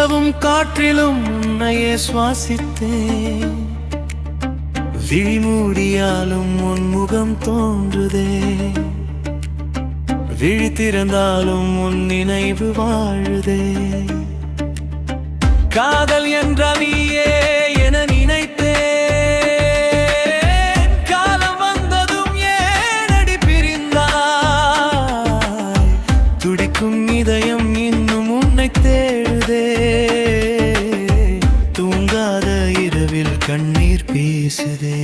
உலவும் காற்றிலும் உன்னையே சுவாசித்தேன். விழிமூடியாலும் உன் முகம் தோன்றுதே, விழித்திருந்தாலும் உன் நினைவு வாழுதே. காதல் என்றால் நீயே என நினைத்தேன். காலம் வந்ததும் ஏனடி பிரிந்தாய்? துடிக்கும் இதயம் இன்னும் உன்னை தேடுதே. தூங்காத இரவில் கண்ணீர் பேசுதே.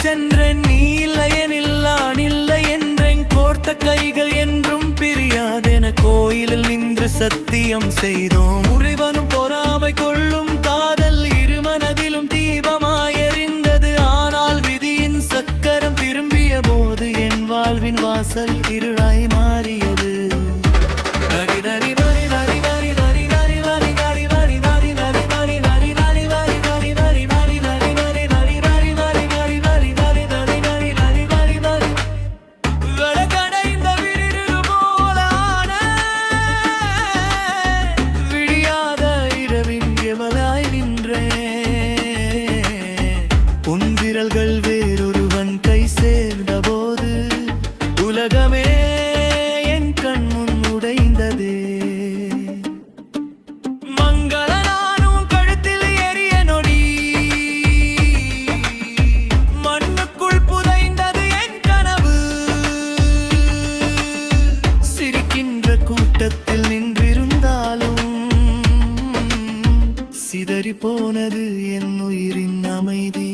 சென்றேன் நீ இல்லையெனில் நான் இல்லை என்றேன். கோர்த்த கைகள் என்றும் பிரியாதென கோயிலில் நின்று சத்தியம் செய்தோம். முறிவனும் பொறாமை கொள்ளும் காதல் இரு மனதிலும் தீபமாயறிந்தது. ஆனால் விதியின் சக்கரம் திரும்பிய போது என் வாழ்வின் வாசல் இருளாய் மாறியது. உன் விரல்கள் வேறொருவன் கை சேர்ந்த போது உலகமே என் கண் முன் உடைந்ததே. மங்கள நானும் கழுத்தில் எரிய நொடி மண்ணுக்குள் புதைந்தது என் கனவு. சிரிக்கின்ற கூட்டத்தில் நின்றிருந்தாலும் சிதறி போனது என் உயிரின் அமைதி.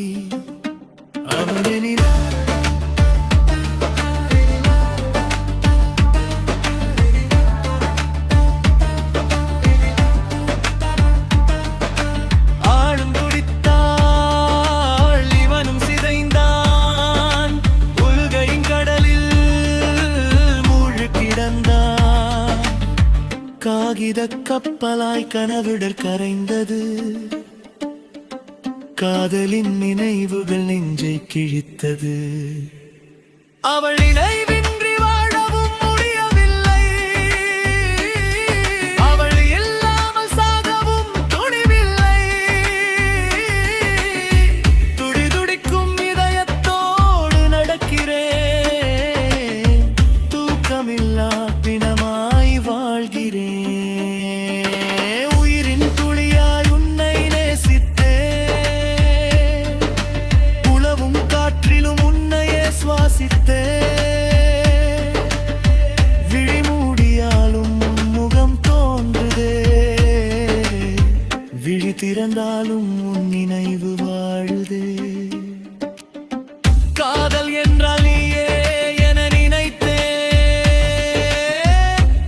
ஆளும் துடித்தாள் இவனும் சிதைந்தான். உலகையின் கடலில் மூழ்கி கிடந்தான். காகித கப்பலாய் கனவிடர் கரைந்தது. காதலின் நினைவுகள் நெஞ்சை கிழித்தது. அவள் நினைவின்றி வாழவும் முடியவில்லை. அவள் இல்லாமல் சாகவும் துணிவில்லை. துடிதுடிக்கும் இதயத்தோடு நடக்கிறேன். தூக்கமில்லா பிணமாய் வாழ்கிறேன். உயிரின் துளியாய் உன்னை நேசித்தேன். காற்றிலும் உன்னையே சுவாசித்தே. விழிமூடியாலும் முகம் தோன்றுதே. விழி திறந்தாலும் உன் நினைவு வாழுதே. காதல் என்றால் நீயே என நினைத்தேன்.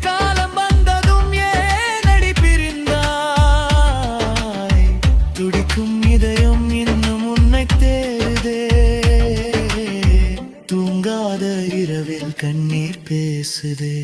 காலம் வந்ததும் ஏனடி பிரிந்தாய்? துடிக்கும் இதயம் இன்னும் உன்னை தேடுதே. தூங்காத இரவில் கண்ணீர் பேசுதே.